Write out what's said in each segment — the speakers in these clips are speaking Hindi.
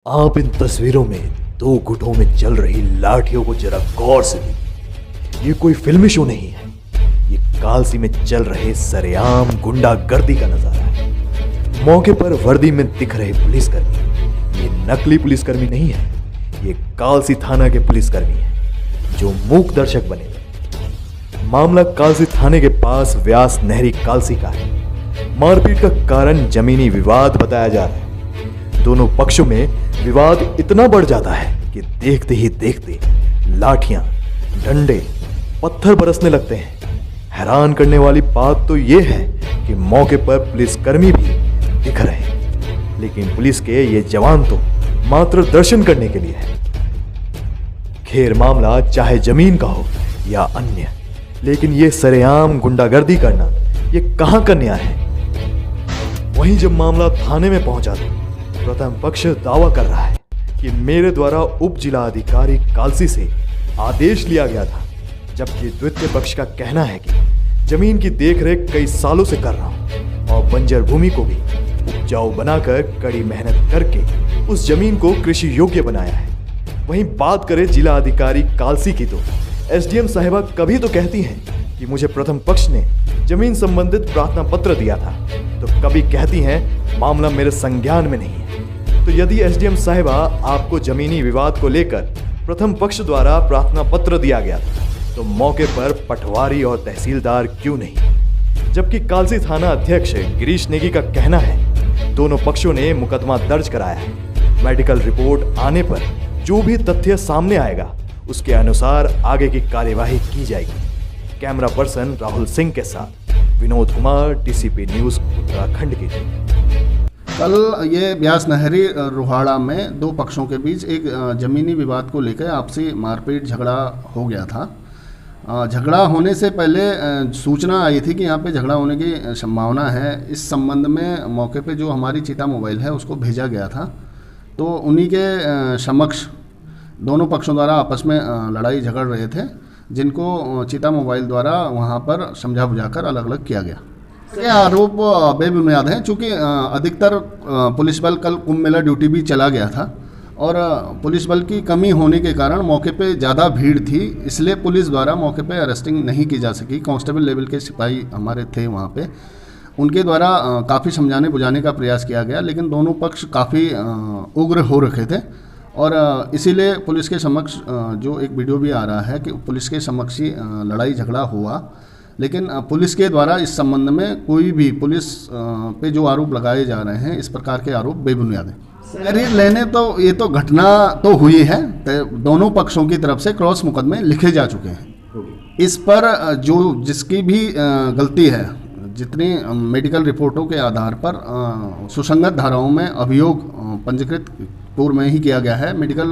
आप इन तस्वीरों में दो गुटों में चल रही लाठियों को जरा गौर से देखिए। ये कोई फिल्मी शो नहीं है, ये कालसी में चल रहे सरेआम गुंडागर्दी का नजारा है। मौके पर वर्दी में दिख रहे पुलिसकर्मी ये नकली पुलिसकर्मी नहीं है, ये कालसी थाना के पुलिसकर्मी है जो मूक दर्शक बने हुए। मामला कालसी थाने के पास व्यास नहरी कालसी का है। मारपीट का कारण जमीनी विवाद बताया जा रहा है। दोनों पक्षों में विवाद इतना बढ़ जाता है कि देखते ही देखते लाठियां, डंडे, पत्थर बरसने लगते हैं। हैरान करने वाली बात तो यह है कि मौके पर पुलिसकर्मी भी दिख रहे हैं, लेकिन पुलिस के ये जवान तो मात्र दर्शन करने के लिए है। खैर, मामला चाहे जमीन का हो या अन्य, लेकिन ये सरेआम गुंडागर्दी करना ये कहां का न्याय है। वहीं जब मामला थाने में पहुंचा तो प्रथम पक्ष दावा कर रहा है कि मेरे द्वारा उप जिला अधिकारी कालसी से आदेश लिया गया था, जबकि द्वितीय पक्ष का कहना है कि जमीन की देखरेख कई सालों से कर रहा हूं और बंजर भूमि को भी उपजाऊ बनाकर कड़ी मेहनत करके उस जमीन को कृषि योग्य बनाया है। वहीं बात करें जिला अधिकारी कालसी की तो एसडीएम साहिबा कभी तो कहती हैं कि मुझे प्रथम पक्ष ने जमीन संबंधित प्रार्थना पत्र दिया था, तो कभी कहती हैं मामला मेरे संज्ञान में नहीं है। तो यदि एसडीएम साहिबा आपको जमीनी विवाद को लेकर प्रथम पक्ष द्वारा प्रार्थना पत्र दिया गया था, तो मौके पर पटवारी और तहसीलदार क्यों नहीं? जबकि कालसी थाना अध्यक्ष गिरीश नेगी का कहना है दोनों पक्षों ने मुकदमा दर्ज कराया है। मेडिकल रिपोर्ट आने पर जो भी तथ्य सामने आएगा उसके अनुसार आगे की कार्यवाही की जाएगी। कैमरा पर्सन राहुल सिंह के साथ विनोद कुमार, टीसीपी न्यूज़ उत्तराखंड की टीम। कल ये ब्यास नहरी रोहाड़ा में दो पक्षों के बीच एक ज़मीनी विवाद को लेकर आपसी मारपीट झगड़ा हो गया था। झगड़ा होने से पहले सूचना आई थी कि यहाँ पे झगड़ा होने की संभावना है। इस संबंध में मौके पे जो हमारी चीता मोबाइल है उसको भेजा गया था, तो उन्हीं के समक्ष दोनों पक्षों द्वारा आपस में लड़ाई झगड़ रहे थे, जिनको चीता मोबाइल द्वारा वहाँ पर समझा बुझाकर अलग अलग किया गया। ये आरोप बेबुनियाद हैं, चूँकि अधिकतर पुलिस बल कल कुंभ मेला ड्यूटी भी चला गया था और पुलिस बल की कमी होने के कारण मौके पे ज़्यादा भीड़ थी, इसलिए पुलिस द्वारा मौके पे अरेस्टिंग नहीं की जा सकी। कांस्टेबल लेवल के सिपाही हमारे थे वहाँ पे, उनके द्वारा काफ़ी समझाने बुझाने का प्रयास किया गया, लेकिन दोनों पक्ष काफ़ी उग्र हो रखे थे और इसीलिए पुलिस के समक्ष जो एक वीडियो भी आ रहा है कि पुलिस के समक्ष ही लड़ाई झगड़ा हुआ। लेकिन पुलिस के द्वारा इस संबंध में कोई भी पुलिस पे जो आरोप लगाए जा रहे हैं, इस प्रकार के आरोप बेबुनियाद हैं। तहरीर लेने तो ये तो घटना तो हुई है, दोनों पक्षों की तरफ से क्रॉस मुकदमे लिखे जा चुके हैं। इस पर जो जिसकी भी गलती है, जितनी मेडिकल रिपोर्टों के आधार पर सुसंगत धाराओं में अभियोग पंजीकृत पूर्व में ही किया गया है। मेडिकल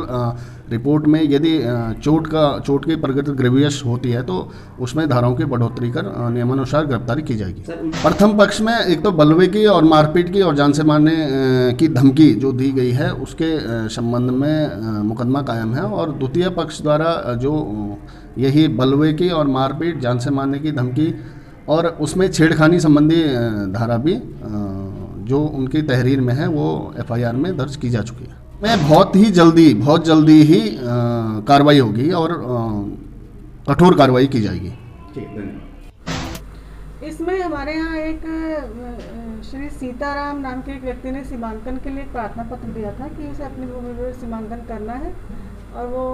रिपोर्ट में यदि चोट की प्रगति ग्रेवियस होती है तो उसमें धाराओं की बढ़ोतरी कर नियमानुसार गिरफ्तारी की जाएगी। प्रथम पक्ष में एक तो बलवे की और मारपीट की और जान से मारने की धमकी जो दी गई है उसके संबंध में मुकदमा कायम है, और द्वितीय पक्ष द्वारा जो यही बलवे की और मारपीट, जान से मारने की धमकी और उसमें छेड़खानी संबंधी धारा भी जो उनकी तहरीर में है वो एफआईआर में दर्ज की जा चुकी है। मैं बहुत जल्दी ही कार्रवाई होगी और कठोर कार्रवाई की जाएगी। इसमें हमारे यहाँ एक श्री सीताराम नाम के एक व्यक्ति ने सीमांकन के लिए एक प्रार्थना पत्र दिया था कि उसे अपनी भूमि पर सीमांकन करना है, और वो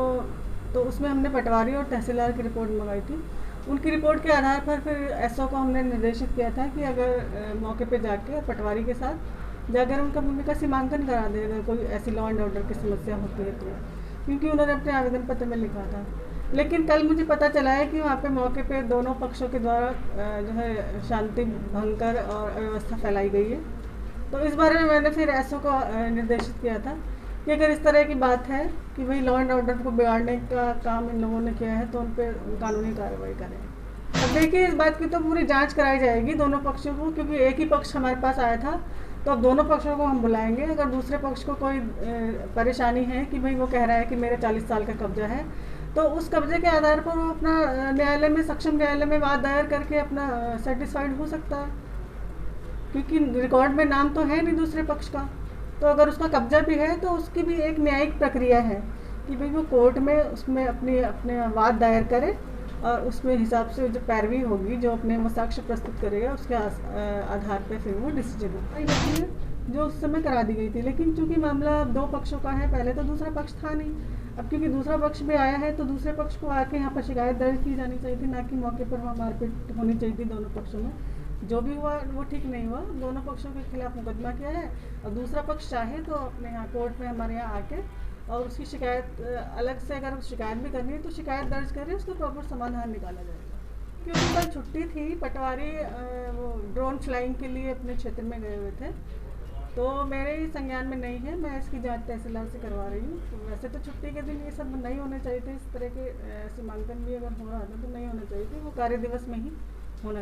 तो उसमें हमने पटवारी और तहसीलदार की रिपोर्ट मंगाई थी। उनकी रिपोर्ट के आधार पर फिर एसओ को हमने निर्देशित किया था कि अगर मौके पे जाके पटवारी के साथ जाकर उनका भूमि का सीमांकन करा दे अगर कोई ऐसी लॉ एंड ऑर्डर की समस्या होती है तो, क्योंकि उन्होंने अपने आवेदन पत्र में लिखा था। लेकिन कल मुझे पता चला है कि वहाँ पे मौके पे दोनों पक्षों के द्वारा जो है शांति भंग कर और अव्यवस्था फैलाई गई है। तो इस बारे में मैंने फिर एसओ को निर्देशित किया था कि अगर इस तरह की बात है कि भाई लॉ एंड ऑर्डर को बिगाड़ने का काम इन लोगों ने किया है तो उन पर कानूनी कार्रवाई करें। अब देखिए, इस बात की तो पूरी जांच कराई जाएगी दोनों पक्षों को, क्योंकि एक ही पक्ष हमारे पास आया था, तो अब दोनों पक्षों को हम बुलाएंगे। अगर दूसरे पक्ष को कोई परेशानी है कि भाई वो कह रहा है कि मेरे 40 साल का कब्जा है, तो उस कब्जे के आधार पर वो अपना न्यायालय में, सक्षम न्यायालय में वाद दायर करके अपना सेटिस्फाइड हो सकता है, क्योंकि रिकॉर्ड में नाम तो है नहीं दूसरे पक्ष का। तो अगर उसका कब्जा भी है तो उसकी भी एक न्यायिक प्रक्रिया है कि भाई वो कोर्ट में उसमें अपने वाद दायर करे और उसमें हिसाब से जो पैरवी होगी, जो अपने वो साक्ष्य प्रस्तुत करेगा, उसके आधार पर फिर वो डिसीजन होता है जो उस समय करा दी गई थी। लेकिन चूंकि मामला दो पक्षों का है, पहले तो दूसरा पक्ष था नहीं, अब क्योंकि दूसरा पक्ष भी आया है तो दूसरे पक्ष को आके यहाँ पर शिकायत दर्ज की जानी चाहिए थी, ना कि मौके पर वहाँ मारपीट होनी चाहिए थी दोनों पक्षों में। जो भी हुआ वो ठीक नहीं हुआ, दोनों पक्षों के खिलाफ मुकदमा किया है और दूसरा पक्ष चाहे तो अपने यहाँ कोर्ट में हमारे यहाँ आके और उसकी शिकायत अलग से अगर शिकायत भी करनी है तो शिकायत दर्ज करें, उसका प्रॉपर समाधान निकाला जाएगा। क्योंकि कल छुट्टी थी, पटवारी वो ड्रोन फ्लाइंग के लिए अपने क्षेत्र में गए हुए थे, तो मेरे ही संज्ञान में नहीं है, मैं इसकी जांच तहसीलदार से करवा रही हूँ। तो वैसे तो छुट्टी के दिन ये सब नहीं होने चाहिए थे, इस तरह के सीमांकन भी अगर हो रहा था तो नहीं होना चाहिए थे, वो कार्य दिवस में ही होना चाहिए।